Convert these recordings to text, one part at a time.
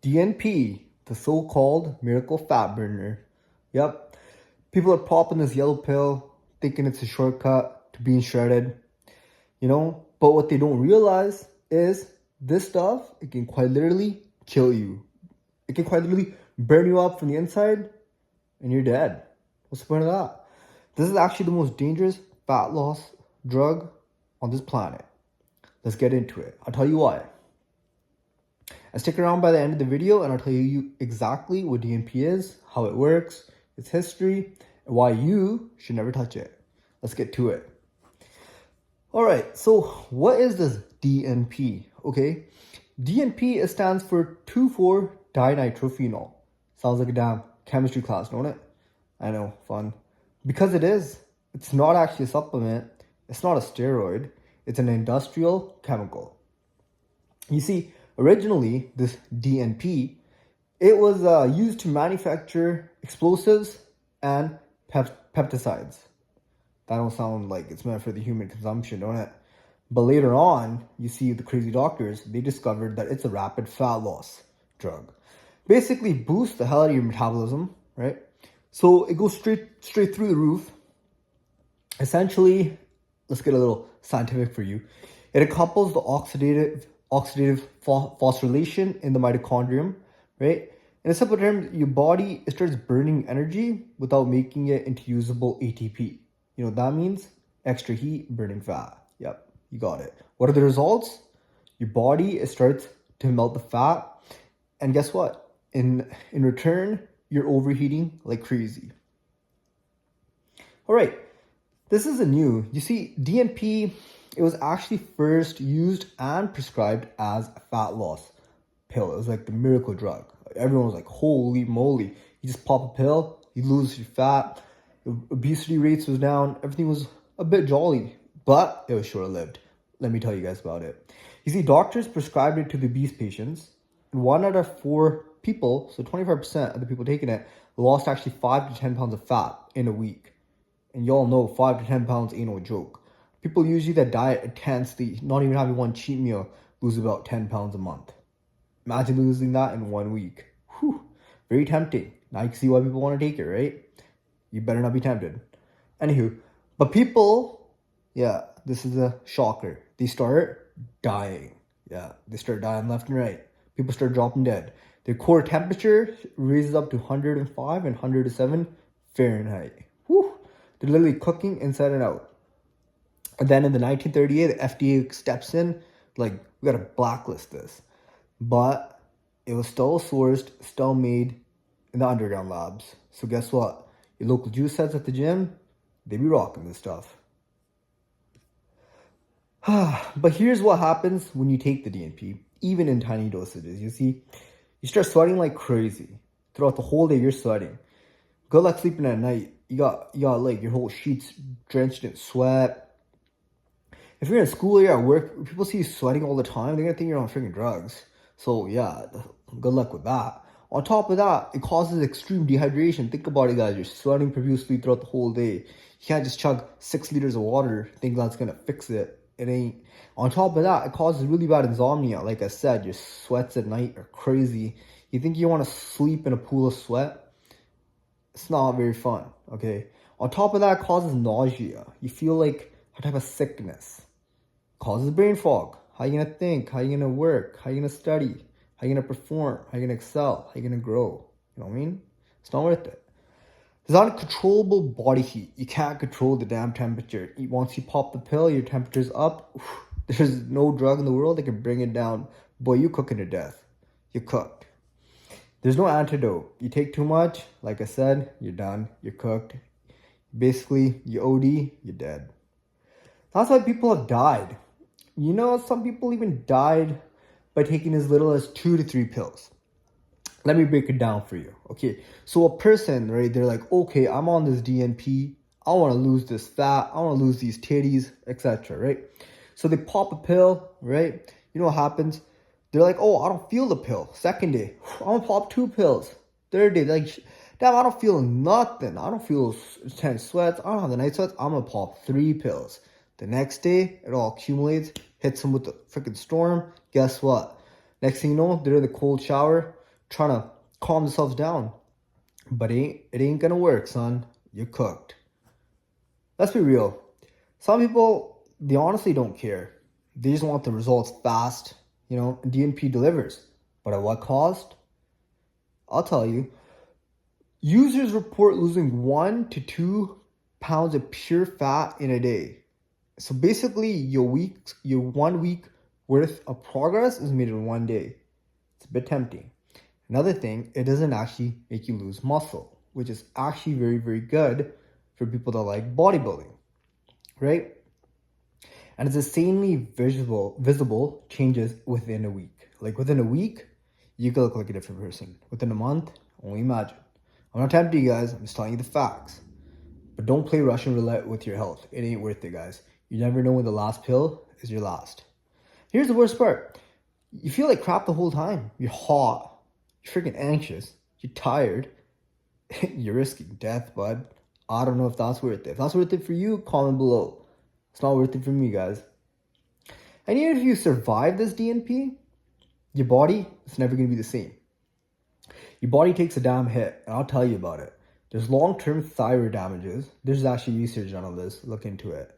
DNP, the so-called miracle fat burner. Yep, people are popping this yellow pill thinking it's a shortcut to being shredded, but what they don't realize is this stuff, it can quite literally kill you. It can quite literally burn you up from the inside and you're dead. What's the point of that? This is actually the most dangerous fat loss drug on this planet. Let's get into it. I'll tell you why. And stick around by the end of the video and I'll tell you exactly what DNP is, how it works, its history, and why you should never touch it. Let's get to it. Alright, so what is this DNP? Okay, DNP stands for 2,4-dinitrophenol. Sounds like a damn chemistry class, don't it? I know, fun. Because it is. It's not actually a supplement. It's not a steroid. It's an industrial chemical. You see, originally, this DNP, it was used to manufacture explosives and pesticides. That don't sound like it's meant for the human consumption, don't it? But later on, you see the crazy doctors, they discovered that it's a rapid fat loss drug. Basically boosts the hell out of your metabolism, right? So it goes straight through the roof. Essentially, let's get a little scientific for you. It couples the oxidative phosphorylation in the mitochondrium, right? In simple terms, your body starts burning energy without making it into usable ATP. You know what that means? Extra heat, burning fat. Yep, you got it. What are the results? Your body starts to melt the fat. And guess what? In return, you're overheating like crazy. All right, this isn't new. You see, DNP, it was actually first used and prescribed as a fat loss pill. It was like the miracle drug. Everyone was like, holy moly. You just pop a pill, you lose your fat, obesity rates was down, everything was a bit jolly, but it was short-lived. Let me tell you guys about it. You see, doctors prescribed it to the obese patients, and 1 out of 4 people, so 25% of the people taking it, lost actually 5 to 10 pounds of fat in a week. And y'all know 5 to 10 pounds ain't no joke. People usually that diet intensely, not even having one cheat meal, lose about 10 pounds a month. Imagine losing that in 1 week. Whew, very tempting. Now you can see why people want to take it, right? You better not be tempted. Anywho, but people, yeah, this is a shocker. They start dying. Yeah, they start dying left and right. People start dropping dead. Their core temperature raises up to 105 and 107 Fahrenheit. Whew, they're literally cooking inside and out. And then in the 1938, the FDA steps in, like, we gotta blacklist this. But it was still sourced, still made in the underground labs. So guess what? Your local juice heads at the gym, they be rocking this stuff. But here's what happens when you take the DNP, even in tiny dosages. You see, you start sweating like crazy. Throughout the whole day, you're sweating. Good luck sleeping at night. You got like your whole sheets drenched in sweat. If you're in school or you're at work, people see you sweating all the time, they're gonna think you're on freaking drugs. So yeah, good luck with that. On top of that, it causes extreme dehydration. Think about it, guys. You're sweating profusely throughout the whole day. You can't just chug 6 liters of water, think that's going to fix it. It ain't. On top of that, it causes really bad insomnia. Like I said, your sweats at night are crazy. You think you want to sleep in a pool of sweat? It's not very fun, okay? On top of that, it causes nausea. You feel like a type of sickness. It causes brain fog. How you going to think? How you going to work? How you going to study? How you going to perform? How you going to excel? How you going to grow? You know what I mean? It's not worth it. There's uncontrollable body heat. You can't control the damn temperature. Once you pop the pill, your temperature's up. There's no drug in the world that can bring it down. Boy, you cooking to death. You're cooked. There's no antidote. You take too much, like I said, you're done. You're cooked. Basically, you OD, you're dead. That's why people have died. You know, some people even died by taking as little as 2 to 3 pills. Let me break it down for you. Okay, so a person, right, they're like, okay, I'm on this DNP. I want to lose this fat. I want to lose these titties, etc., right? So they pop a pill, right? You know what happens? They're like, oh, I don't feel the pill. Second day, I'm going to pop 2 pills. Third day, like, damn, I don't feel nothing. I don't feel intense sweats. I don't have the night sweats. I'm going to pop 3 pills. The next day, it all accumulates, hits them with the freaking storm. Guess what? Next thing you know, they're in the cold shower, trying to calm themselves down. But it ain't gonna work, son. You're cooked. Let's be real. Some people, they honestly don't care. They just want the results fast. DNP delivers. But at what cost? I'll tell you. Users report losing 1 to 2 pounds of pure fat in a day. So basically, your 1 week worth of progress is made in one day. It's a bit tempting. Another thing, it doesn't actually make you lose muscle, which is actually very, very good for people that like bodybuilding, right? And it's insanely visible changes within a week. Like within a week, you could look like a different person. Within a month, only imagine. I'm not tempting you guys, I'm just telling you the facts. But don't play Russian roulette with your health. It ain't worth it, guys. You never know when the last pill is your last. Here's the worst part. You feel like crap the whole time. You're hot. You're freaking anxious. You're tired. You're risking death, bud. I don't know if that's worth it. If that's worth it for you, comment below. It's not worth it for me, guys. And even if you survive this DNP, your body is never going to be the same. Your body takes a damn hit, and I'll tell you about it. There's long-term thyroid damages. There's actually research on all this. Look into it.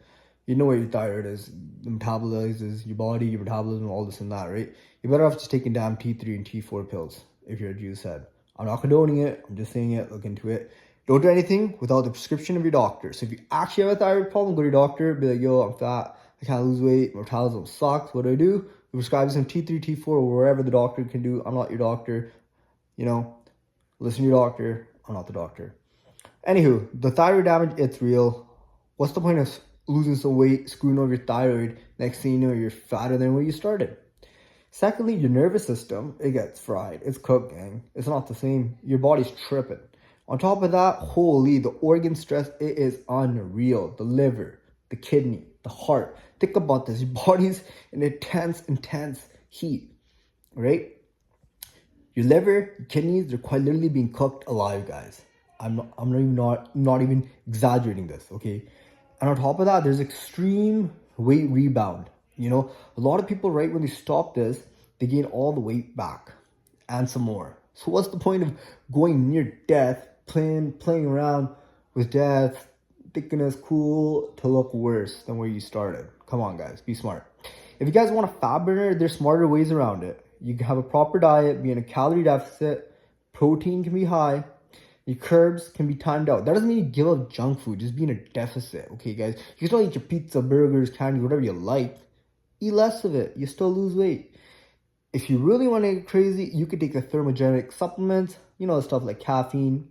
You know what your thyroid is. It metabolizes your body, your metabolism, all this and that, right? You're better off just taking damn T3 and T4 pills if you're a juice head. I'm not condoning it. I'm just saying it. Look into it. Don't do anything without the prescription of your doctor. So if you actually have a thyroid problem, go to your doctor. Be like, yo, I'm fat. I can't lose weight. My metabolism sucks. What do? We prescribe some T3, T4, or wherever the doctor can do. I'm not your doctor. Listen to your doctor. I'm not the doctor. Anywho, the thyroid damage, it's real. What's the point of losing some weight, screwing over your thyroid? Next thing you know, you're fatter than where you started. Secondly, your nervous system, it gets fried. It's cooked, gang. It's not the same. Your body's tripping. On top of that, holy, the organ stress, it is unreal. The liver, the kidney, the heart. Think about this. Your body's in intense heat, right? Your liver, your kidneys, they're quite literally being cooked alive, guys. I'm not even exaggerating this, okay? And on top of that, there's extreme weight rebound. A lot of people, right when they stop this, they gain all the weight back and some more. So what's the point of going near death, playing around with death, thinking it's cool to look worse than where you started? Come on, guys, be smart. If you guys want a fat burner, there's smarter ways around it. You can have a proper diet, be in a calorie deficit, protein can be high, your carbs can be timed out. That doesn't mean you give up junk food, just be in a deficit, okay, guys? You can still eat your pizza, burgers, candy, whatever you like. Eat less of it, you still lose weight. If you really want to get crazy, you could take the thermogenic supplements, stuff like caffeine,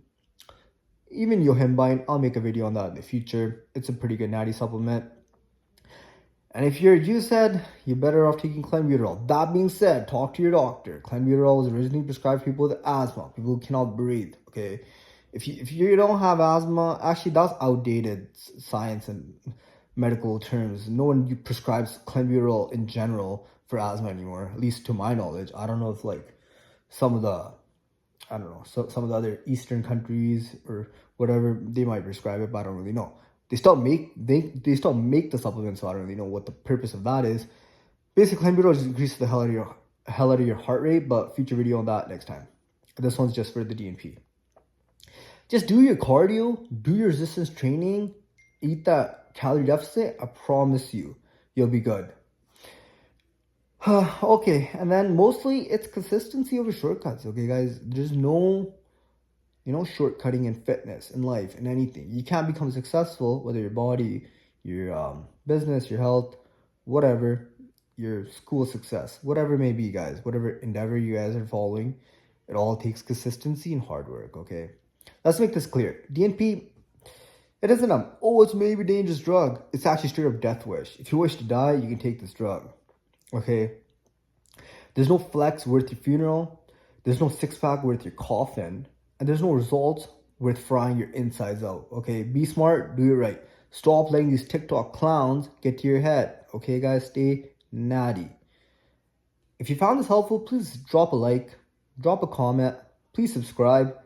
even yohimbine. I'll make a video on that in the future. It's a pretty good natty supplement. And if you're a juice head, you're better off taking clenbuterol. That being said, talk to your doctor. Clenbuterol was originally prescribed for people with asthma, people who cannot breathe, okay? If you don't have asthma, actually that's outdated science and medical terms. No one prescribes clenbuterol in general for asthma anymore, at least to my knowledge. I don't know if some of the other Eastern countries or whatever, they might prescribe it, but I don't really know. They still make the supplements, so I don't really know what the purpose of that is. Basically, clenbuterol just increases the hell out of your heart rate, but future video on that next time. This one's just for the DNP. Just do your cardio, do your resistance training, eat that calorie deficit. I promise you'll be good. Okay, and then mostly it's consistency over shortcuts. Okay, guys, there's no shortcutting in fitness, in life, in anything. You can't become successful, whether your body, your business, your health, whatever, your school success, whatever it may be, guys, whatever endeavor you guys are following, it all takes consistency and hard work, okay? Let's make this clear. DNP, it isn't it's maybe a dangerous drug. It's actually straight up death wish. If you wish to die, you can take this drug, okay? There's no flex worth your funeral. There's no six-pack worth your coffin. And there's no results worth frying your insides out, okay? Be smart, do it right. Stop letting these TikTok clowns get to your head, okay, guys? Stay natty. If you found this helpful, please drop a like, drop a comment, please subscribe.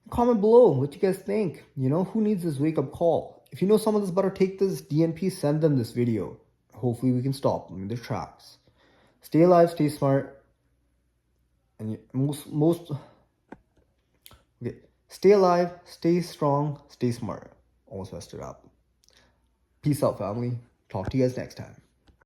Comment below what you guys think. Who needs this wake-up call? If you know someone that's better take this DNP, send them this video. Hopefully we can stop them in their tracks. Stay alive, stay smart. And most okay. Stay alive, stay strong, stay smart. Almost messed it up. Peace out, family. Talk to you guys next time.